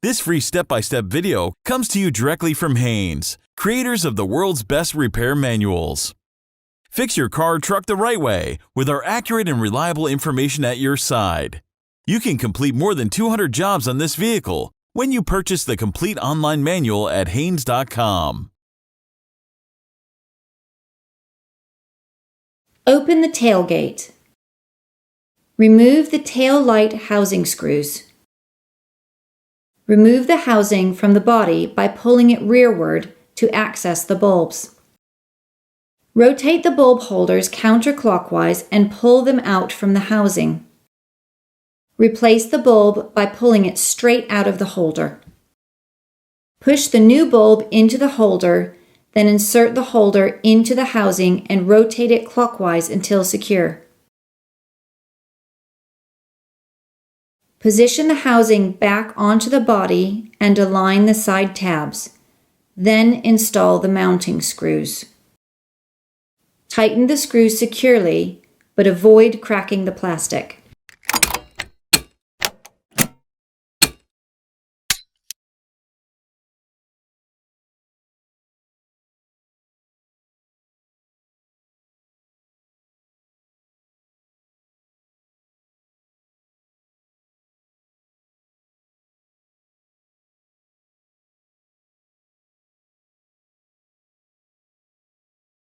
This free step-by-step video comes to you directly from Haynes, creators of the world's best repair manuals. Fix your car or truck the right way with our accurate and reliable information at your side. You can complete more than 200 jobs on this vehicle when you purchase the complete online manual at Haynes.com. Open the tailgate. Remove the tail light housing screws. Remove the housing from the body by pulling it rearward to access the bulbs. Rotate the bulb holders counterclockwise and pull them out from the housing. Replace the bulb by pulling it straight out of the holder. Push the new bulb into the holder, then insert the holder into the housing and rotate it clockwise until secure. Position the housing back onto the body and align the side tabs. Then install the mounting screws. Tighten the screws securely, but avoid cracking the plastic.